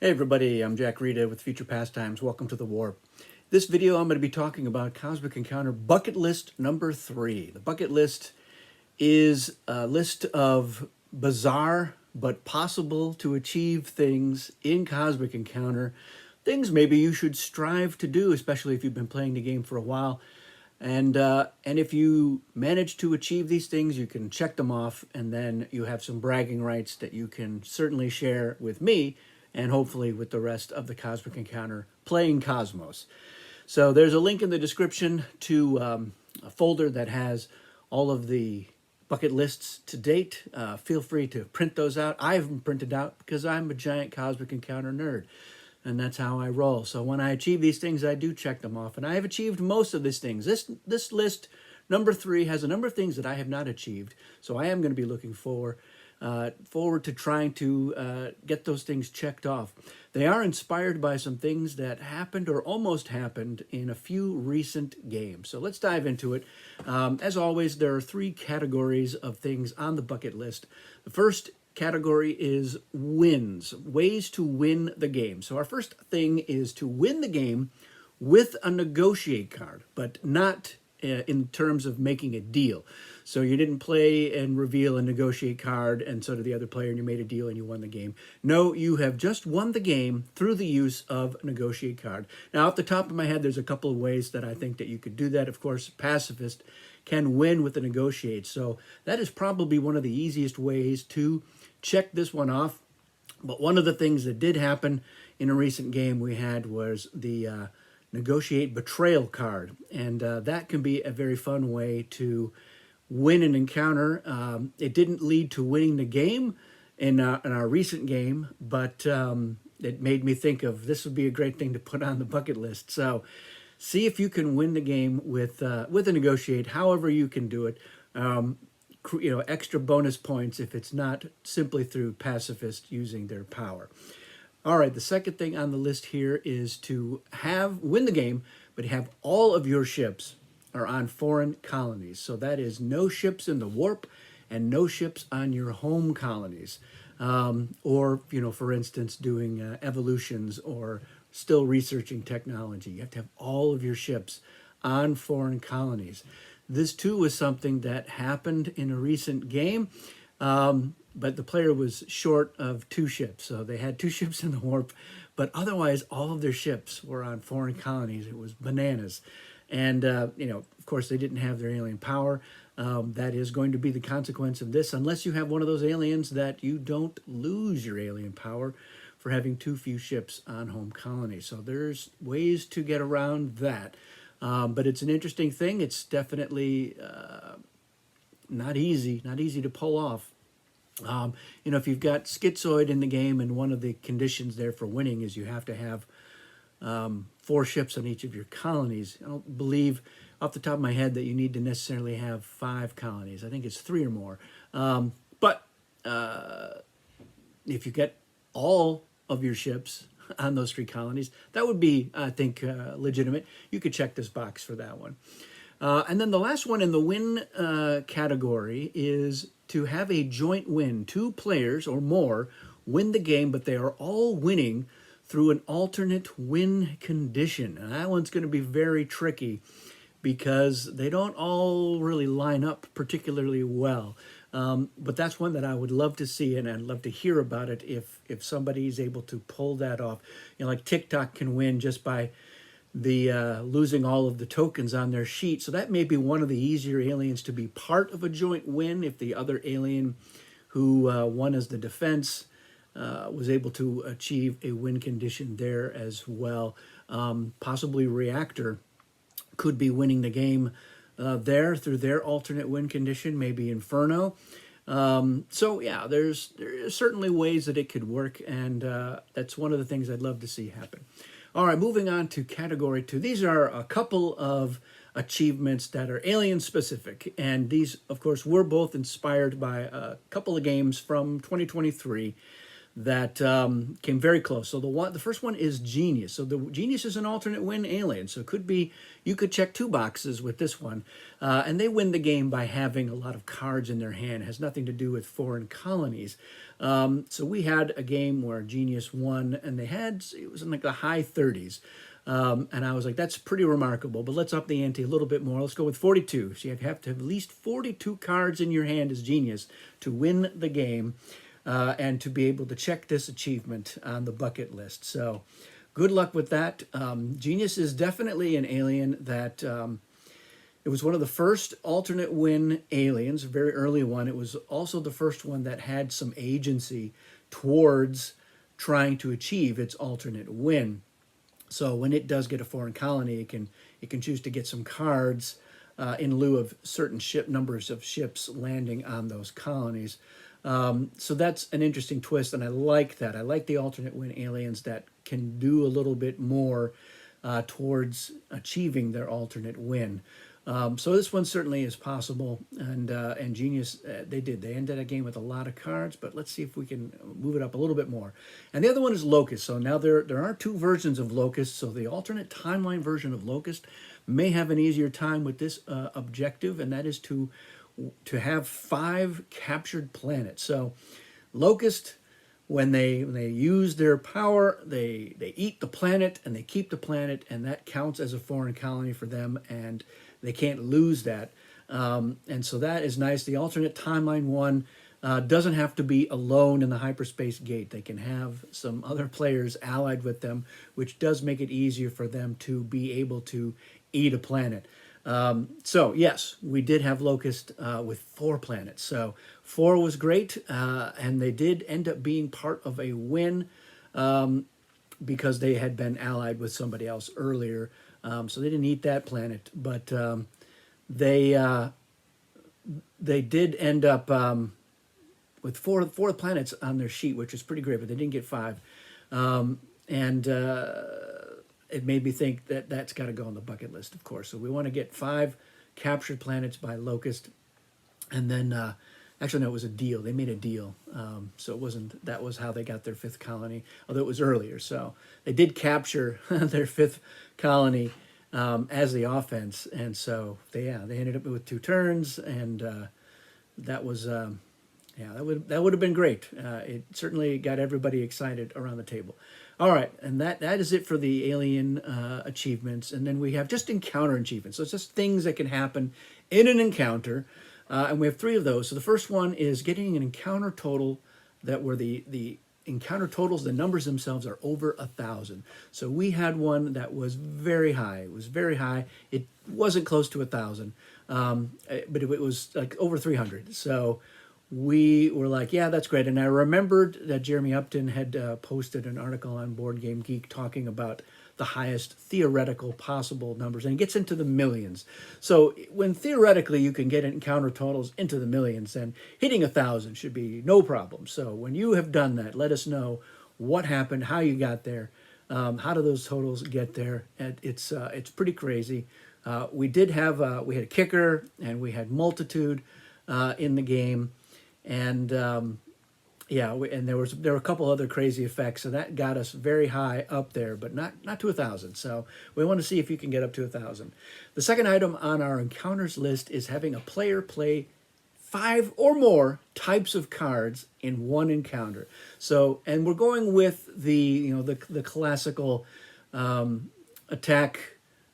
Hey everybody, I'm Jack Rita with Future Pastimes. Welcome to the Warp. This video I'm going to be talking about Cosmic Encounter Bucket List number 3. The bucket list is a list of bizarre but possible to achieve things in Cosmic Encounter. Things maybe you should strive to do, especially if you've been playing the game for a while. And if you manage to achieve these things, you can check them off, and then you have some bragging rights that you can certainly share with me and hopefully with the rest of the Cosmic Encounter playing Cosmos. So there's a link in the description to a folder that has all of the bucket lists to date. Feel free to print those out. I have them printed out because I'm a giant Cosmic Encounter nerd, and that's how I roll. So when I achieve these things, I do check them off, and I have achieved most of these things. This list, number 3, has a number of things that I have not achieved, so I am going to be looking forward to trying to get those things checked off. They are inspired by some things that happened or almost happened in a few recent games. So let's dive into it. As always, there are 3 categories of things on the bucket list. The first category is wins, ways to win the game. So our first thing is to win the game with a negotiate card, but not in terms of making a deal. So you didn't play and reveal a negotiate card and so did the other player and you made a deal and you won the game. No, you have just won the game through the use of a negotiate card. Now, off the top of my head, there's a couple of ways that I think that you could do that. Of course, pacifist can win with a negotiate. So that is probably one of the easiest ways to check this one off. But one of the things that did happen in a recent game we had was the negotiate betrayal card, and that can be a very fun way to win an encounter. It didn't lead to winning the game in our recent game, but it made me think of this would be a great thing to put on the bucket list. So see if you can win the game with a negotiate, however you can do it. Extra bonus points if it's not simply through pacifist using their power. All right, the second thing on the list here is to win the game, but have all of your ships are on foreign colonies. So that is no ships in the warp and no ships on your home colonies. Or, for instance, doing evolutions or still researching technology. You have to have all of your ships on foreign colonies. This, too, was something that happened in a recent game. But the player was short of 2 ships. So they had 2 ships in the warp, but otherwise all of their ships were on foreign colonies. It was bananas. And, of course, they didn't have their alien power. That is going to be the consequence of this, unless you have one of those aliens that you don't lose your alien power for having too few ships on home colonies. So there's ways to get around that. But it's an interesting thing. It's definitely not easy to pull off. If you've got Schizoid in the game, and one of the conditions there for winning is you have to have 4 ships on each of your colonies. I don't believe off the top of my head that you need to necessarily have 5 colonies. I think it's 3 or more. But if you get all of your ships on those 3 colonies, that would be, I think, legitimate. You could check this box for that one. And then the last one in the win category is to have a joint win. 2 players or more win the game, but they are all winning through an alternate win condition. And that one's going to be very tricky because they don't all really line up particularly well. But that's one that I would love to see, and I'd love to hear about it if somebody's able to pull that off. Like TikTok can win just by the losing all of the tokens on their sheet. So that may be one of the easier aliens to be part of a joint win if the other alien who won as the defense was able to achieve a win condition there as well. Possibly Reactor could be winning the game there through their alternate win condition, maybe Inferno. So yeah, there's certainly ways that it could work, and that's one of the things I'd love to see happen. All right, moving on to category 2. These are a couple of achievements that are alien specific, and these, of course, were both inspired by a couple of games from 2023. that came very close. So the first one is Genius. So the Genius is an alternate win alien. So it could be, you could check two boxes with this one, and they win the game by having a lot of cards in their hand. It has nothing to do with foreign colonies. So we had a game where Genius won, and it was in like the high 30s. And I was like, that's pretty remarkable, but let's up the ante a little bit more. Let's go with 42. So you have to have at least 42 cards in your hand as Genius to win the game, and to be able to check this achievement on the bucket list. So good luck with that. Genius is definitely an alien that it was one of the first alternate win aliens, a very early one. It was also the first one that had some agency towards trying to achieve its alternate win. So when it does get a foreign colony, it can choose to get some cards in lieu of certain numbers of ships landing on those colonies. So that's an interesting twist, and I like that. I like the alternate win aliens that can do a little bit more towards achieving their alternate win. So this one certainly is possible, and Genius, they ended that game with a lot of cards, but let's see if we can move it up a little bit more. And the other one is Locust. So now there are two versions of Locust. So the alternate timeline version of Locust may have an easier time with this objective, and that is to have 5 captured planets. So Locust, when they use their power, they eat the planet and they keep the planet, and that counts as a foreign colony for them, and they can't lose that. And so that is nice. The alternate timeline one doesn't have to be alone in the hyperspace gate. They can have some other players allied with them, which does make it easier for them to be able to eat a planet. So yes, we did have Locust with 4 planets. So 4 was great, and they did end up being part of a win because they had been allied with somebody else earlier. So they didn't eat that planet, but they did end up with four planets on their sheet, which is pretty great, but they didn't get 5. And it made me think that that's got to go on the bucket list, of course. So we want to get 5 captured planets by Locust. And then, actually, no, it was a deal. They made a deal. So that was how they got their 5th colony, although it was earlier. So they did capture their 5th colony as the offense. And so they ended up with 2 turns. And that was, that would have been great. It certainly got everybody excited around the table. All right, and that is it for the alien achievements. And then we have just encounter achievements. So it's just things that can happen in an encounter. And we have 3 of those. So the first one is getting an encounter total that where the encounter totals, the numbers themselves are over 1,000. So we had one that was very high. It was very high. It wasn't close to 1,000, but it was like over 300. So we were like, yeah, that's great. And I remembered that Jeremy Upton had posted an article on Board Game Geek talking about the highest theoretical possible numbers, and it gets into the millions. So when theoretically you can get encounter totals into the millions, then hitting 1,000 should be no problem. So when you have done that, let us know what happened, how you got there, how do those totals get there. And it's pretty crazy. We had a kicker, and we had multitude in the game. And and there were a couple other crazy effects, so that got us very high up there, but not to 1,000. So we want to see if you can get up to 1,000. The second item on our encounters list is having a player play 5 or more types of cards in one encounter. So, and we're going with the classical attack,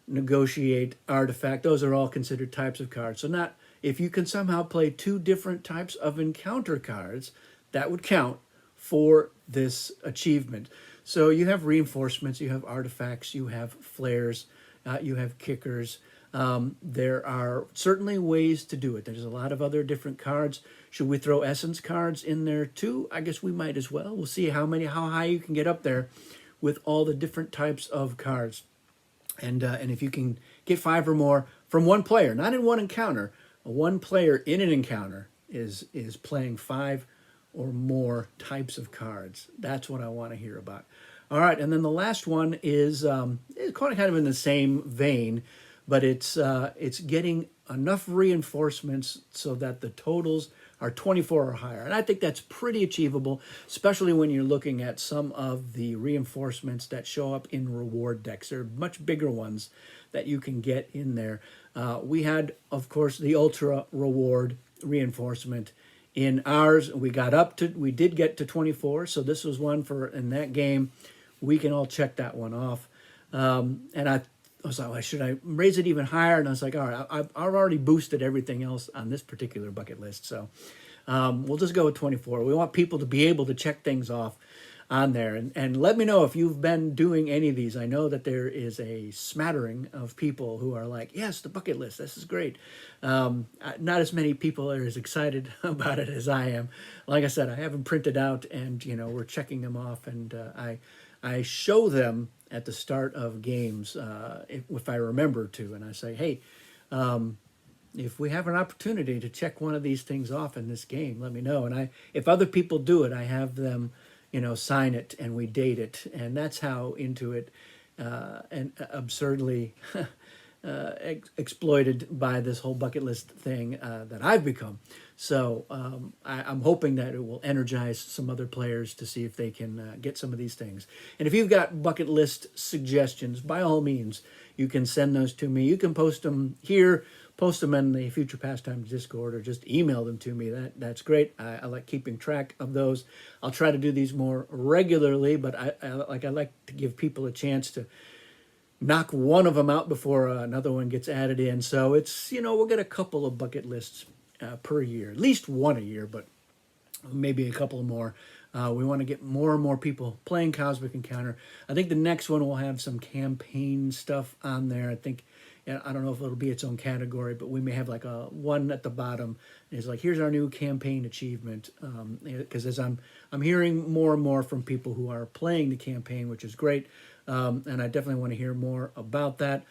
negotiate, artifact. Those are all considered types of cards. So if you can somehow play 2 different types of encounter cards, that would count for this achievement. So you have reinforcements, you have artifacts, you have flares, you have kickers. There are certainly ways to do it. There's a lot of other different cards. Should we throw essence cards in there too? I guess we might as well. We'll see how high you can get up there with all the different types of cards. And if you can get 5 or more from one player, not in one encounter, one player in an encounter is playing 5 or more types of cards. That's what I want to hear about. All right, and then the last one is kind of in the same vein, but it's getting enough reinforcements so that the totals are 24 or higher. And I think that's pretty achievable, especially when you're looking at some of the reinforcements that show up in reward decks. They're much bigger ones that you can get in there. We had, of course, the Ultra Reward reinforcement in ours. We did get to 24, so this was one for in that game. We can all check that one off. And I was like, well, should I raise it even higher? And I was like, all right, I've already boosted everything else on this particular bucket list. So we'll just go with 24. We want people to be able to check things off on there. And let me know if you've been doing any of these. I know that there is a smattering of people who are like, yes, the bucket list, this is great. Not as many people are as excited about it as I am. Like I said, I have them printed out and, we're checking them off, and I show them at the start of games if I remember to, and I say, hey, if we have an opportunity to check one of these things off in this game, let me know. And if other people do it, I have them sign it and we date it, and that's how into it and absurdly exploited by this whole bucket list thing that I've become. So I'm hoping that it will energize some other players to see if they can get some of these things. And if you've got bucket list suggestions, by all means, you can send those to me. You can post them here, post them in the Future Pastimes Discord, or just email them to me. That's great. I like keeping track of those. I'll try to do these more regularly, but I like to give people a chance to knock one of them out before another one gets added in. So it's, we'll get a couple of bucket lists per year, at least one a year, but maybe a couple more. We want to get more and more people playing Cosmic Encounter. I think the next one will have some campaign stuff on there. I think, I don't know if it'll be its own category, but we may have like a one at the bottom. It's like, here's our new campaign achievement. Because as I'm hearing more and more from people who are playing the campaign, which is great. And I definitely want to hear more about that.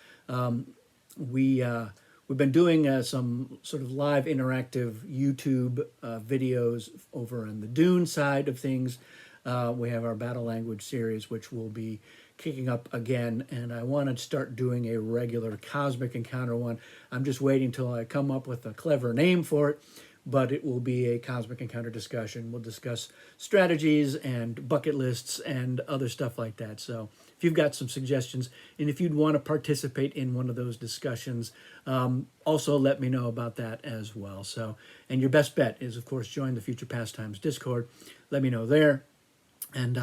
We've been doing some sort of live interactive YouTube videos over on the Dune side of things. We have our Battle Language series, which will be kicking up again, and I want to start doing a regular Cosmic Encounter one. I'm just waiting till I come up with a clever name for it, but it will be a Cosmic Encounter discussion. We'll discuss strategies and bucket lists and other stuff like that. So if you've got some suggestions, and if you'd want to participate in one of those discussions, also let me know about that as well. So, and your best bet is, of course, join the Future Pastimes Discord. Let me know there. And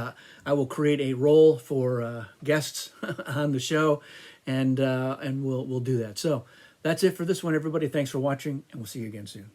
I will create a role for guests on the show, and we'll do that. So that's it for this one, everybody. Thanks for watching, and we'll see you again soon.